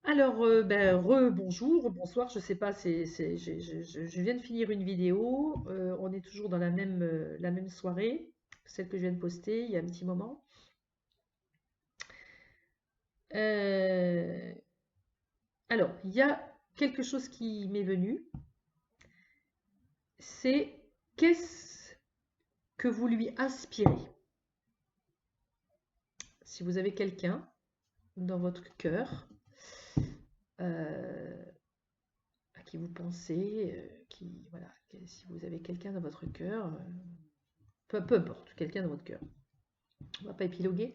Alors, bonjour, bonsoir, je sais pas, je viens de finir une vidéo, on est toujours dans la même soirée, celle que je viens de poster il y a un petit moment. Euh, alors, il y a quelque chose qui m'est venu, c'est qu'est-ce que vous lui inspirez? Si vous avez quelqu'un dans votre cœur, euh, à qui vous pensez, voilà, si vous avez quelqu'un dans votre cœur, peu importe, quelqu'un dans votre cœur. On ne va pas épiloguer.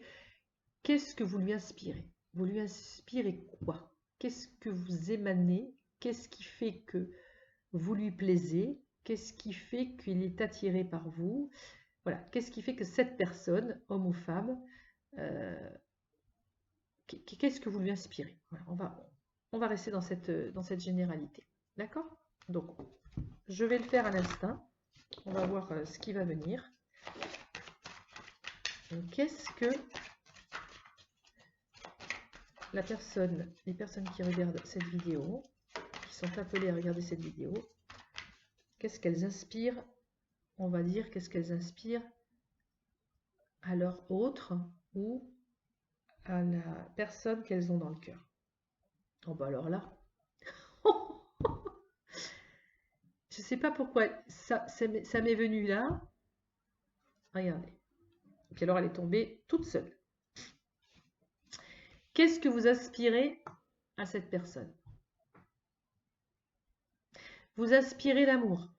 Qu'est-ce que vous lui inspirez? Vous lui inspirez quoi? Qu'est-ce que vous émanez? Qu'est-ce qui fait que vous lui plaisez? Qu'est-ce qui fait qu'il est attiré par vous? Voilà, qu'est-ce qui fait que cette personne, homme ou femme, euh, qu'est-ce que vous lui inspirez? Voilà, on va rester dans cette généralité. D'accord? Donc, je vais le faire à l'instant. On va voir ce qui va venir. Qu'est-ce que les personnes qui regardent cette vidéo, qui sont appelées à regarder cette vidéo, qu'est-ce qu'elles inspirent? On va dire qu'est-ce qu'elles inspirent à leur autre ou à la personne qu'elles ont dans le cœur. Oh bah alors là, je ne sais pas pourquoi ça m'est venu là. Regardez. Et puis alors elle est tombée toute seule. Qu'est-ce que vous aspirez à cette personne? Vous aspirez l'amour.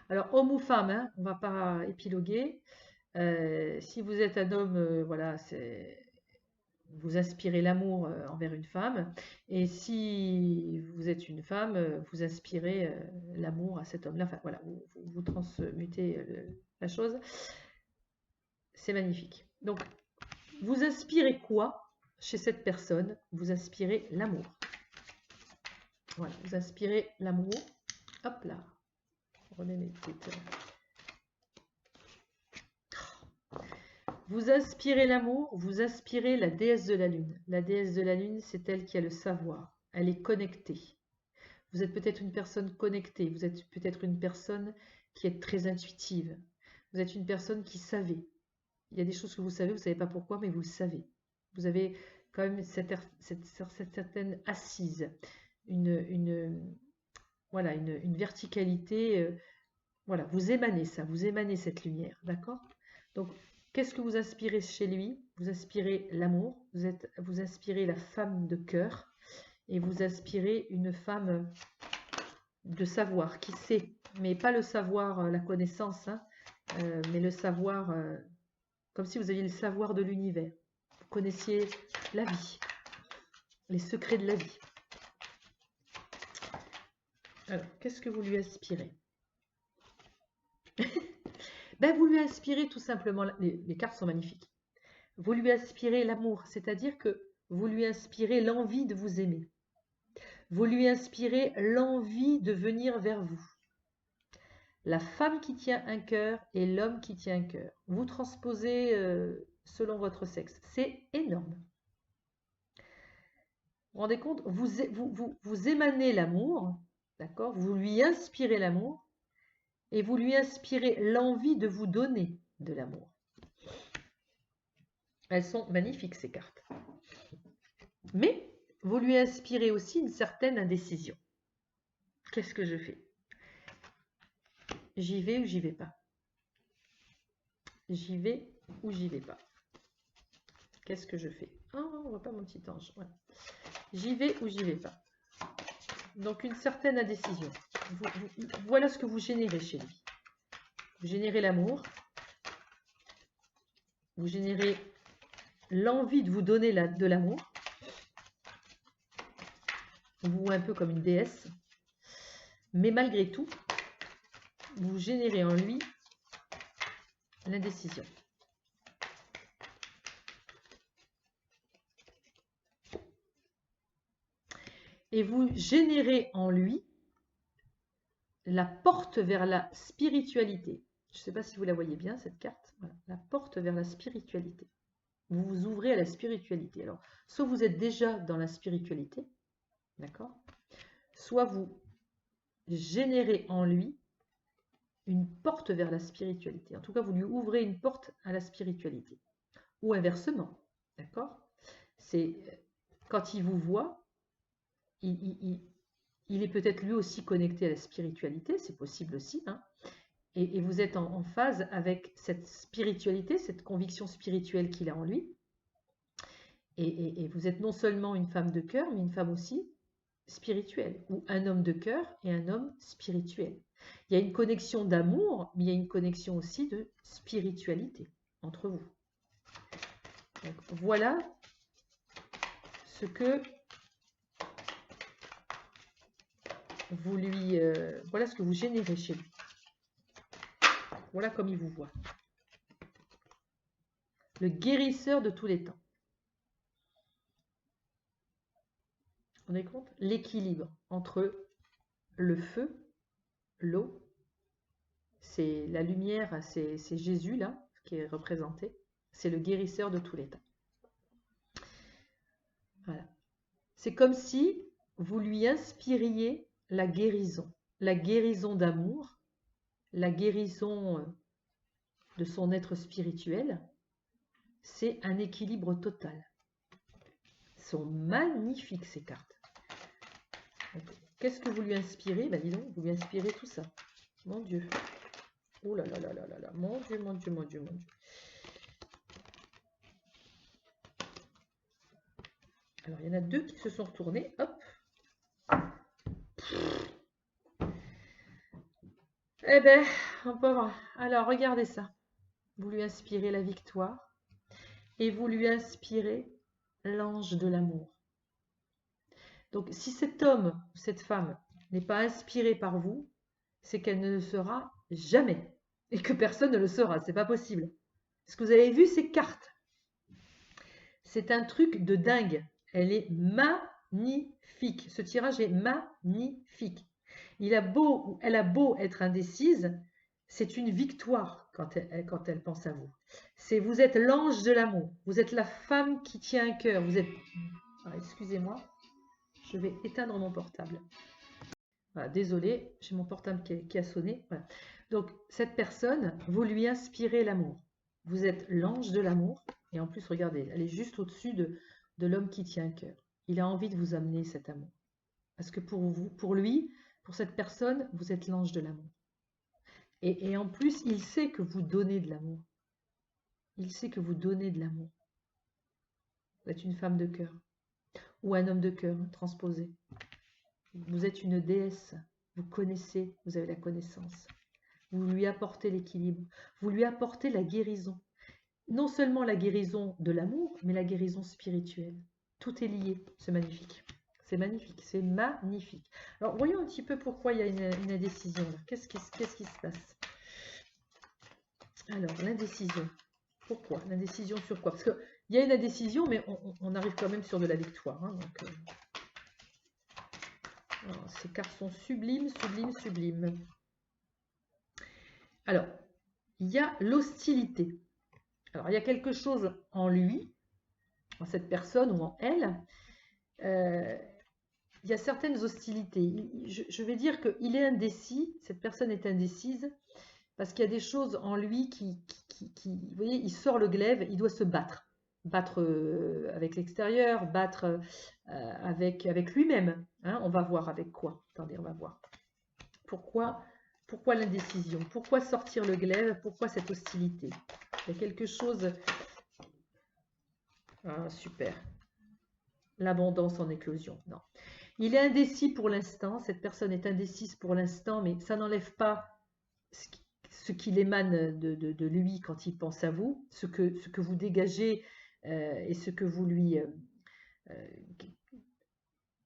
Alors homme ou femme, hein, on ne va pas épiloguer. Si vous êtes un homme, voilà, vous aspirez l'amour envers une femme. Et si vous êtes une femme, vous aspirez l'amour à cet homme-là. Enfin, voilà, vous transmutez la chose. C'est magnifique. Donc, vous aspirez quoi chez cette personne? Vous aspirez l'amour. Voilà, vous aspirez l'amour. Hop là. Je remets mes petites. Vous aspirez l'amour, vous aspirez la déesse de la lune. La déesse de la lune, c'est elle qui a le savoir. Elle est connectée. Vous êtes peut-être une personne connectée. Vous êtes peut-être une personne qui est très intuitive. Vous êtes une personne qui savait. Il y a des choses que vous savez, vous ne savez pas pourquoi, mais vous le savez. Vous avez quand même cette certaine assise, voilà, une verticalité. Voilà, vous émanez ça, vous émanez cette lumière, d'accord? Donc, qu'est-ce que vous aspirez chez lui? Vous aspirez l'amour, vous aspirez la femme de cœur, et vous aspirez une femme de savoir, qui sait, mais pas le savoir, la connaissance, hein, mais le savoir, comme si vous aviez le savoir de l'univers. Vous connaissiez la vie, les secrets de la vie. Alors, qu'est-ce que vous lui aspirez? Ben, vous lui aspirez tout simplement, les cartes sont magnifiques. Vous lui aspirez l'amour, c'est-à-dire que vous lui inspirez l'envie de vous aimer. Vous lui inspirez l'envie de venir vers vous. La femme qui tient un cœur et l'homme qui tient un cœur. Vous transposez selon votre sexe. C'est énorme. Vous vous rendez compte? Vous émanez l'amour, d'accord? Vous lui inspirez l'amour et vous lui inspirez l'envie de vous donner de l'amour. Elles sont magnifiques ces cartes. Mais vous lui inspirez aussi une certaine indécision. Qu'est-ce que je fais? J'y vais ou j'y vais pas? J'y vais ou j'y vais pas? Qu'est-ce que je fais? Oh, on voit pas mon petit ange. Voilà. J'y vais ou j'y vais pas? Donc une certaine indécision. Voilà ce que vous générez chez lui. Vous générez l'amour. Vous générez l'envie de vous donner de l'amour. Vous un peu comme une déesse. Mais malgré tout, vous générez en lui l'indécision. Et vous générez en lui la porte vers la spiritualité. Je ne sais pas si vous la voyez bien, cette carte. Voilà, la porte vers la spiritualité. Vous vous ouvrez à la spiritualité. Alors, soit vous êtes déjà dans la spiritualité, d'accord? Soit vous générez en lui une porte vers la spiritualité. En tout cas, vous lui ouvrez une porte à la spiritualité. Ou inversement, d'accord? C'est quand il vous voit, il est peut-être lui aussi connecté à la spiritualité, c'est possible aussi, hein? Et vous êtes en phase avec cette spiritualité, cette conviction spirituelle qu'il a en lui. Et vous êtes non seulement une femme de cœur, mais une femme aussi spirituelle, ou un homme de cœur et un homme spirituel. Il y a une connexion d'amour, mais il y a une connexion aussi de spiritualité entre vous. Donc, voilà ce que vous lui, voilà ce que vous générez chez lui. Voilà comme il vous voit. Le guérisseur de tous les temps. On est compte? L'équilibre entre le feu, l'eau, c'est la lumière, c'est Jésus là, qui est représenté. C'est le guérisseur de tous les temps. Voilà. C'est comme si vous lui inspiriez la guérison d'amour, la guérison de son être spirituel. C'est un équilibre total. Elles sont magnifiques ces cartes. Qu'est-ce que vous lui inspirez? Ben dis donc, vous lui inspirez tout ça. Mon Dieu. Oh là là là là là là. Mon Dieu, mon Dieu, mon Dieu, mon Dieu. Alors, il y en a deux qui se sont retournés. Hop. Eh ben, on peut voir. Alors, regardez ça. Vous lui inspirez la victoire et vous lui inspirez l'ange de l'amour. Donc, si cet homme ou cette femme n'est pas inspiré par vous, c'est qu'elle ne le sera jamais. Et que personne ne le sera. C'est pas possible. Est-ce que vous avez vu ces cartes? C'est un truc de dingue. Elle est magnifique. Ce tirage est magnifique. Elle a beau être indécise, c'est une victoire quand elle pense à vous. Vous êtes l'ange de l'amour. Vous êtes la femme qui tient un cœur. Vous êtes... Ah, excusez-moi, je vais éteindre mon portable. Voilà, désolée, j'ai mon portable qui a sonné. Voilà. Donc, cette personne, vous lui inspirez l'amour. Vous êtes l'ange de l'amour. Et en plus, regardez, elle est juste au-dessus de l'homme qui tient un cœur. Il a envie de vous amener cet amour. Parce que pour lui, pour cette personne, vous êtes l'ange de l'amour. Et en plus, il sait que vous donnez de l'amour. Il sait que vous donnez de l'amour. Vous êtes une femme de cœur. Ou un homme de cœur, transposé. Vous êtes une déesse. Vous connaissez, vous avez la connaissance. Vous lui apportez l'équilibre. Vous lui apportez la guérison. Non seulement la guérison de l'amour, mais la guérison spirituelle. Tout est lié. C'est magnifique. C'est magnifique. C'est magnifique. Alors, voyons un petit peu pourquoi il y a une indécision. Qu'est-ce qui se passe? Alors, l'indécision. Pourquoi? L'indécision sur quoi? Parce qu'il y a une indécision, mais on arrive quand même sur de la victoire. Hein, donc, alors, ces cartes sont sublimes, sublimes, sublimes. Alors, il y a l'hostilité. Alors, il y a quelque chose en lui, en cette personne ou en elle. Il y a certaines hostilités. Je vais dire qu'il est indécis, cette personne est indécise, parce qu'il y a des choses en lui vous voyez, il sort le glaive, il doit se battre. Battre avec l'extérieur, battre avec lui-même. Hein, on va voir avec quoi. Attendez, on va voir. Pourquoi l'indécision? Pourquoi sortir le glaive? Pourquoi cette hostilité? Il y a quelque chose... Ah, super. L'abondance en éclosion. Non. Il est indécis pour l'instant. Cette personne est indécise pour l'instant, mais ça n'enlève pas ce qu'il émane de lui quand il pense à vous, ce que vous dégagez et ce que vous lui...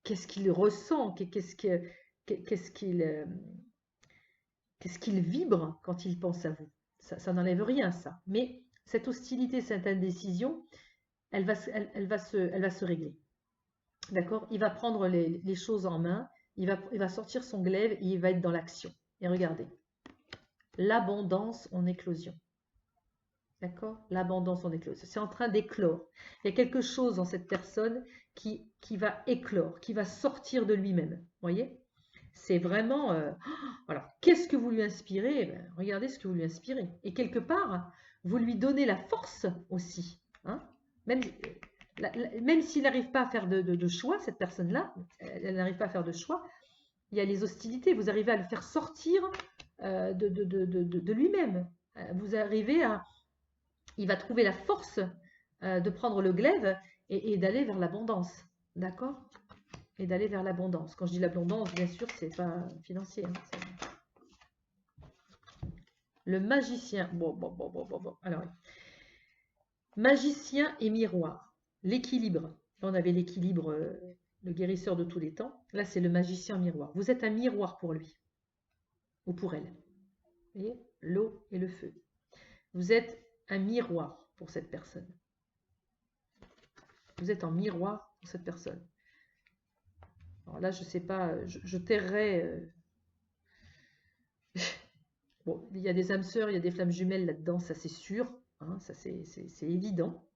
qu'est-ce qu'il ressent, qu'est-ce qu'il vibre quand il pense à vous. Ça n'enlève rien, ça. Mais cette hostilité, cette indécision, elle va se régler. D'accord? Il va prendre les choses en main, il va sortir son glaive et il va être dans l'action. Et regardez, l'abondance en éclosion. D'accord? L'abondance en éclose. C'est en train d'éclore. Il y a quelque chose dans cette personne qui va éclore, qui va sortir de lui-même. Vous voyez? C'est vraiment... alors, qu'est-ce que vous lui inspirez? Eh ben, regardez ce que vous lui inspirez. Et quelque part, vous lui donnez la force aussi. Hein? Même s'il n'arrive pas à faire de choix, cette personne-là, elle n'arrive pas à faire de choix, il y a les hostilités. Vous arrivez à le faire sortir de lui-même. Vous arrivez à... Il va trouver la force de prendre le glaive et d'aller vers l'abondance. D'accord? Et d'aller vers l'abondance. Quand je dis l'abondance, bien sûr, c'est pas financier. Hein, le magicien. Bon. Alors, magicien et miroir. L'équilibre. Là, on avait l'équilibre, le guérisseur de tous les temps. Là, c'est le magicien miroir. Vous êtes un miroir pour lui. Ou pour elle. Vous voyez? L'eau et le feu. Vous êtes un miroir pour cette personne. Vous êtes en miroir pour cette personne. Alors là, je ne sais pas, je tairai... Bon, il y a des âmes sœurs, il y a des flammes jumelles là-dedans, ça c'est sûr. Hein, ça c'est évident.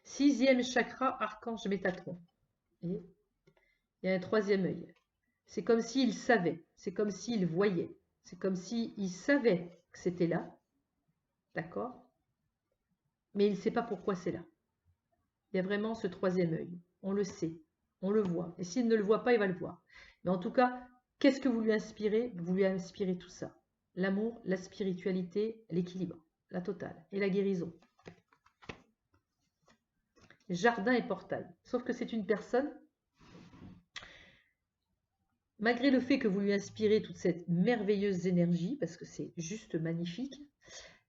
6e chakra, archange Métatron. Et il y a un 3e œil. C'est comme s'il savait, c'est comme s'il voyait, c'est comme s'il savait que c'était là. D'accord? Mais il ne sait pas pourquoi c'est là. Il y a vraiment ce 3e œil. On le sait, on le voit. Et s'il ne le voit pas, il va le voir. Mais en tout cas, qu'est-ce que vous lui inspirez? Vous lui inspirez tout ça. L'amour, la spiritualité, l'équilibre, la totale et la guérison. Jardin et portail. Sauf que c'est une personne, malgré le fait que vous lui inspirez toute cette merveilleuse énergie, parce que c'est juste magnifique,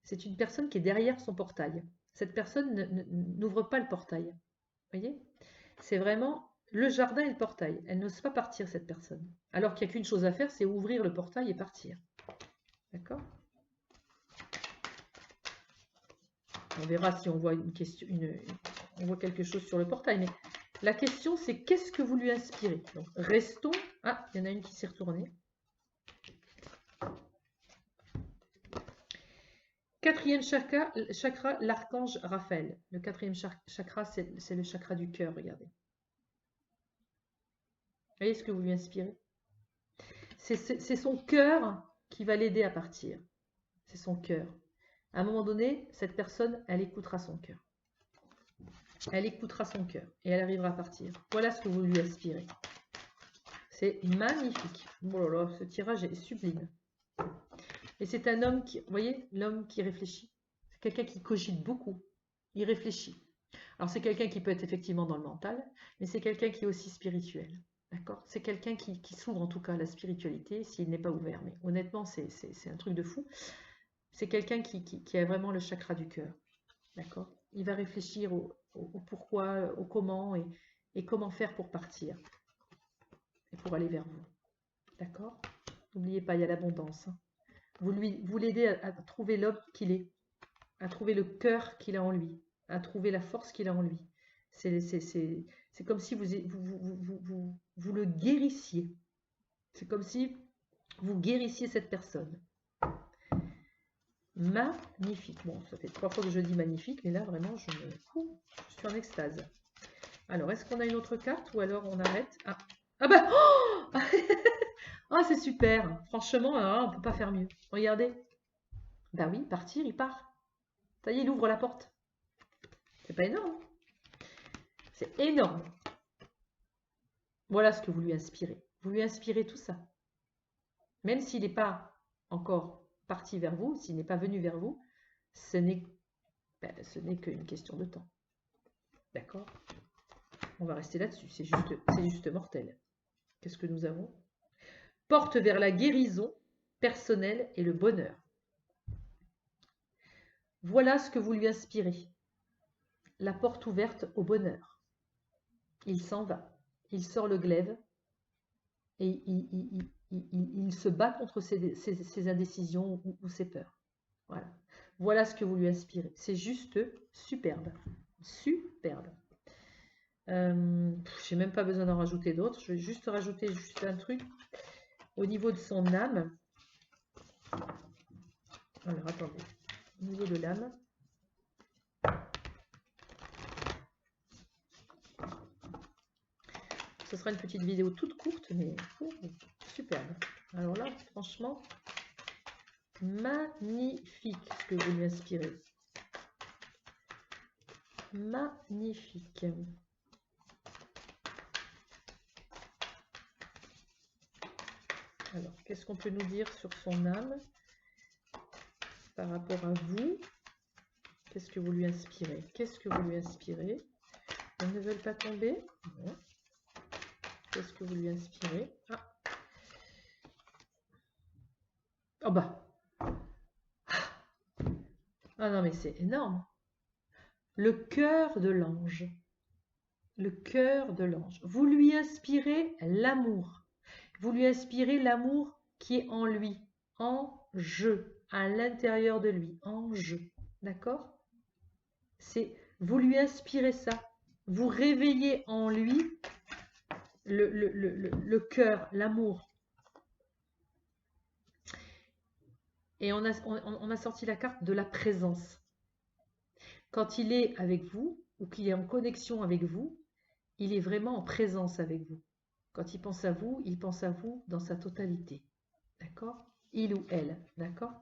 c'est une personne qui est derrière son portail. Cette personne n'ouvre pas le portail. Vous voyez? C'est vraiment le jardin et le portail. Elle n'ose pas partir, cette personne. Alors qu'il n'y a qu'une chose à faire, c'est ouvrir le portail et partir. D'accord? On verra si on voit une question, on voit quelque chose sur le portail. Mais la question, c'est qu'est-ce que vous lui inspirez? Donc, restons. Ah, il y en a une qui s'est retournée. 4e chakra, l'archange Raphaël. Le 4e chakra, c'est le chakra du cœur, regardez. Vous voyez ce que vous lui inspirez? C'est son cœur qui va l'aider à partir. C'est son cœur. À un moment donné, cette personne, elle écoutera son cœur. Elle écoutera son cœur et elle arrivera à partir. Voilà ce que vous lui inspirez. C'est magnifique. Oh là là, ce tirage est sublime. Et c'est un homme qui, vous voyez, l'homme qui réfléchit. C'est quelqu'un qui cogite beaucoup. Il réfléchit. Alors c'est quelqu'un qui peut être effectivement dans le mental, mais c'est quelqu'un qui est aussi spirituel. D'accord? C'est quelqu'un qui s'ouvre en tout cas à la spiritualité, s'il n'est pas ouvert. Mais honnêtement, c'est un truc de fou. C'est quelqu'un qui a vraiment le chakra du cœur. D'accord? Il va réfléchir au pourquoi, au comment et comment faire pour partir. Et pour aller vers vous. D'accord? N'oubliez pas, il y a l'abondance. Hein. Vous l'aidez à trouver l'homme qu'il est, à trouver le cœur qu'il a en lui, à trouver la force qu'il a en lui. C'est comme si vous le guérissiez. C'est comme si vous guérissiez cette personne. Magnifique. Bon, ça fait 3 fois que je dis magnifique, mais là, vraiment, je suis en extase. Alors, est-ce qu'on a une autre carte ou alors on arrête? Ah bah oh ah, c'est super. Franchement, on ne peut pas faire mieux. Regardez. Bah oui, partir, il part. Ça y est, il ouvre la porte. C'est pas énorme. C'est énorme. Voilà ce que vous lui inspirez. Vous lui inspirez tout ça. Même s'il n'est pas encore parti vers vous, s'il n'est pas venu vers vous, ce n'est qu'une question de temps. D'accord? On va rester là-dessus. C'est juste mortel. Qu'est-ce que nous avons? Porte vers la guérison personnelle et le bonheur. Voilà ce que vous lui inspirez. La porte ouverte au bonheur. Il s'en va. Il sort le glaive et il se bat contre ses indécisions ou ses peurs. Voilà. Voilà ce que vous lui inspirez. C'est juste superbe. Superbe. Je n'ai même pas besoin d'en rajouter d'autres. Je vais juste rajouter un truc au niveau de son âme. Alors, attendez. niveau de l'âme. Ce sera une petite vidéo toute courte, mais superbe. Alors là, franchement, magnifique ce que vous lui inspirez. Magnifique. Alors, qu'est-ce qu'on peut nous dire sur son âme par rapport à vous? Qu'est-ce que vous lui inspirez? Qu'est-ce que vous lui inspirez? Elles ne veulent pas tomber? Non. Qu'est-ce que vous lui inspirez? Ah. Oh bah. Ah non, mais c'est énorme. Le cœur de l'ange. Le cœur de l'ange. Vous lui inspirez l'amour. Vous lui inspirez l'amour qui est en lui, en jeu, à l'intérieur de lui, en jeu. D'accord? Vous lui inspirez ça. Vous réveillez en lui le cœur, l'amour. Et on a sorti la carte de la présence. Quand il est avec vous, ou qu'il est en connexion avec vous, il est vraiment en présence avec vous. Quand il pense à vous dans sa totalité. D'accord? Il ou elle. D'accord?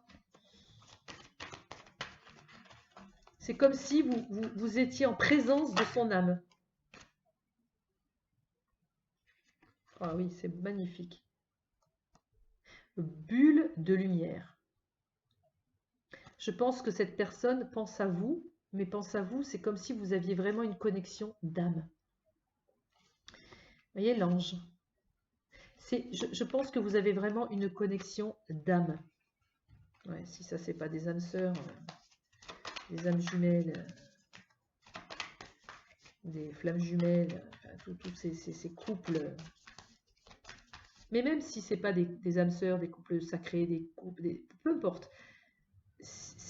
C'est comme si vous étiez en présence de son âme. Ah oui, c'est magnifique. Bulle de lumière. Je pense que cette personne pense à vous, mais pense à vous, c'est comme si vous aviez vraiment une connexion d'âme. Vous voyez l'ange? Je pense que vous avez vraiment une connexion d'âme. Ouais, si ça, c'est pas des âmes sœurs, des âmes jumelles, des flammes jumelles, tous ces couples. Mais même si c'est pas des âmes sœurs, des couples sacrés, des couples, peu importe.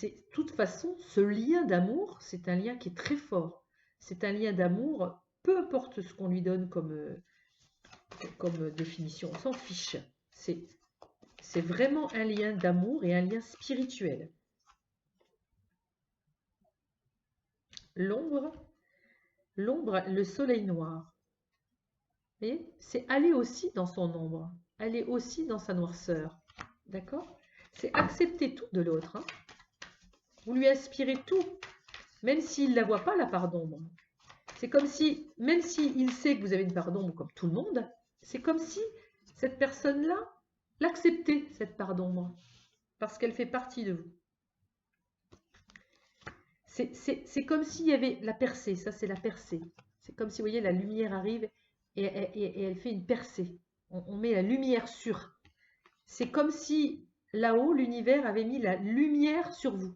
De toute façon, ce lien d'amour, c'est un lien qui est très fort. C'est un lien d'amour, peu importe ce qu'on lui donne comme définition, on s'en fiche. C'est vraiment un lien d'amour et un lien spirituel. L'ombre, le soleil noir. Et c'est aller aussi dans son ombre, aller aussi dans sa noirceur. D'accord? C'est accepter tout de l'autre. Hein. Vous lui inspirez tout, même s'il ne la voit pas, la part d'ombre. C'est comme si, même s'il sait que vous avez une part d'ombre comme tout le monde, c'est comme si cette personne-là l'acceptait, cette part d'ombre, parce qu'elle fait partie de vous. C'est comme s'il y avait la percée, ça c'est la percée. C'est comme si, vous voyez, la lumière arrive et elle fait une percée. On met la lumière sur. C'est comme si là-haut, l'univers avait mis la lumière sur vous.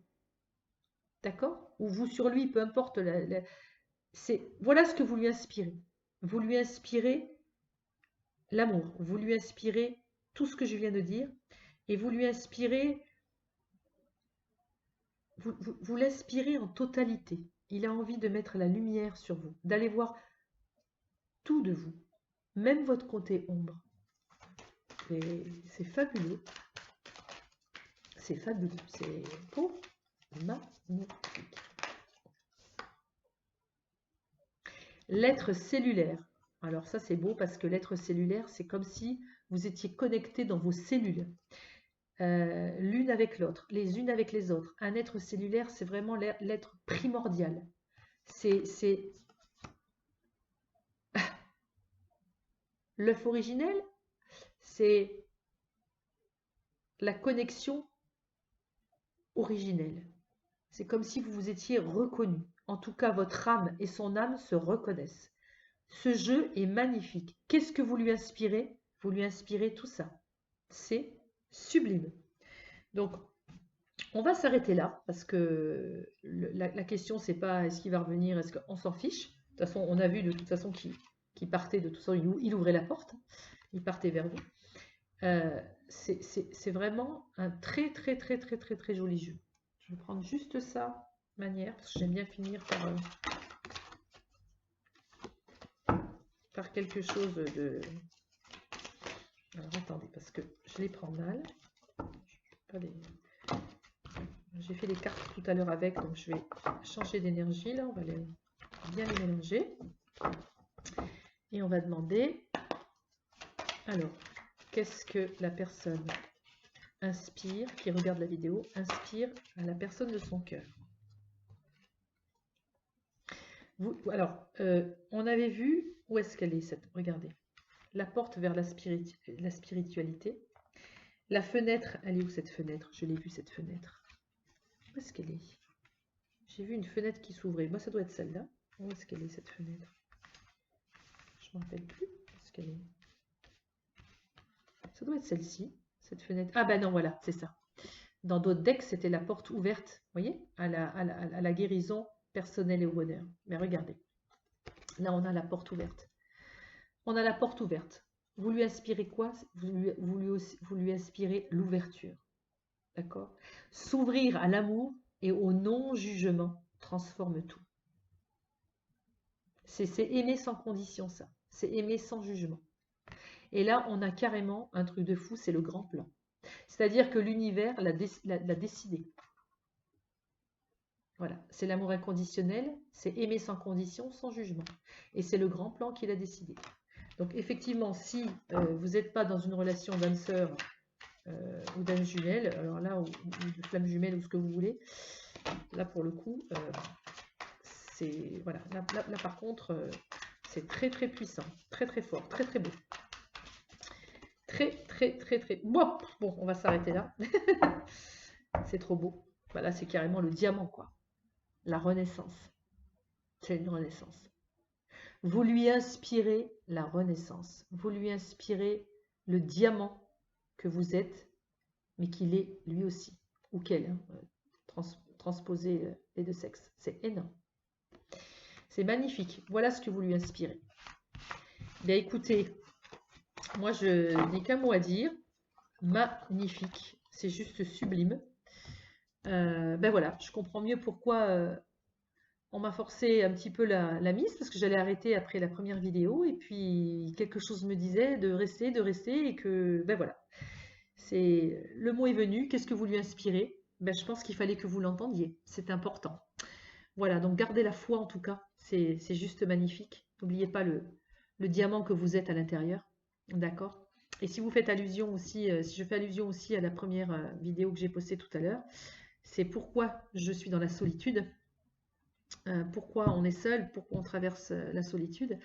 D'accord? Ou vous sur lui, peu importe. Voilà ce que vous lui inspirez. Vous lui inspirez l'amour. Vous lui inspirez tout ce que je viens de dire. Et vous lui inspirez, vous l'inspirez en totalité. Il a envie de mettre la lumière sur vous, d'aller voir tout de vous, même votre côté ombre. Et c'est fabuleux. C'est fabuleux. C'est beau, magnifique. L'être cellulaire. Alors ça, c'est beau parce que l'être cellulaire, c'est comme si vous étiez connecté dans vos cellules. L'une avec l'autre, les unes avec les autres. Un être cellulaire, c'est vraiment l'être primordial. C'est l'œuf originel, c'est la connexion originelle. C'est comme si vous vous étiez reconnu. En tout cas, votre âme et son âme se reconnaissent. Ce jeu est magnifique. Qu'est-ce que vous lui inspirez? Vous lui inspirez tout ça. C'est sublime. Donc, on va s'arrêter là parce que la question, c'est pas est-ce qu'il va revenir, est-ce qu'on s'en fiche. De toute façon, on a vu de toute façon qu'il partait, de toute façon, il ouvrait la porte, il partait vers vous. C'est vraiment un très, très, très, très, très, très joli jeu. Je vais prendre juste ça, manière, parce que j'aime bien finir par quelque chose de... Alors, attendez, parce que je les prends mal. Pas les... J'ai fait les cartes tout à l'heure avec, donc je vais changer d'énergie là, on va bien les mélanger. Et on va demander, alors, qu'est-ce que la personne inspire, qui regarde la vidéo, inspire à la personne de son cœur. Alors, on avait vu, où est-ce qu'elle est cette, regardez, la porte vers la spiritualité. La fenêtre, elle est où cette fenêtre? Je l'ai vue cette fenêtre. Où est-ce qu'elle est? J'ai vu une fenêtre qui s'ouvrait. Moi, ça doit être celle-là. Où est-ce qu'elle est cette fenêtre? Je ne me rappelle plus. Où est-ce qu'elle est? Ça doit être celle-ci, cette fenêtre. Ah ben non, voilà, c'est ça. Dans d'autres decks, c'était la porte ouverte, vous voyez, à la guérison personnelle et au bonheur. Mais regardez, là, on a la porte ouverte. On a la porte ouverte. Vous lui inspirez quoi? Vous lui inspirez l'ouverture. D'accord? S'ouvrir à l'amour et au non-jugement transforme tout. C'est aimer sans condition, ça. C'est aimer sans jugement. Et là, on a carrément un truc de fou, c'est le grand plan. C'est-à-dire que l'univers l'a décidé. Voilà, c'est l'amour inconditionnel, c'est aimer sans condition, sans jugement. Et c'est le grand plan qu'il a décidé. Donc effectivement, si vous n'êtes pas dans une relation d'âme sœur ou d'âme jumelle, alors là, ou de flamme jumelle ou ce que vous voulez, là pour le coup, c'est voilà, là par contre, c'est très très puissant, très très fort, très très beau. Très bon, on va s'arrêter là. C'est trop beau. Voilà, c'est carrément le diamant, quoi. La renaissance. C'est une renaissance. Vous lui inspirez la renaissance. Vous lui inspirez le diamant que vous êtes, mais qu'il est lui aussi. Ou qu'elle, hein, transposer les deux sexes. C'est énorme. C'est magnifique. Voilà ce que vous lui inspirez. Bien écoutez, moi je n'ai qu'un mot à dire. Magnifique. C'est juste sublime. Ben voilà, je comprends mieux pourquoi on m'a forcé un petit peu la mise, parce que j'allais arrêter après la première vidéo, et puis quelque chose me disait de rester, et que, ben voilà. Le mot est venu, qu'est-ce que vous lui inspirez? Ben, je pense qu'il fallait que vous l'entendiez, c'est important. Voilà, donc gardez la foi en tout cas, c'est juste magnifique. N'oubliez pas le diamant que vous êtes à l'intérieur, d'accord? Et si vous faites allusion aussi, si je fais allusion aussi à la première vidéo que j'ai postée tout à l'heure, c'est pourquoi je suis dans la solitude, pourquoi on est seul, pourquoi on traverse la solitude.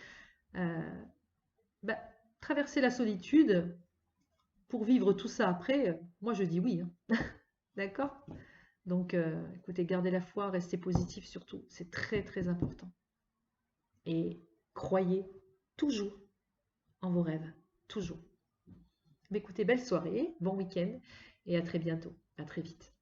Traverser la solitude pour vivre tout ça après, moi je dis oui, hein. D'accord? Donc écoutez, gardez la foi, restez positif surtout, c'est très très important. Et croyez toujours en vos rêves, toujours. Mais écoutez, belle soirée, bon week-end et à très bientôt, à très vite.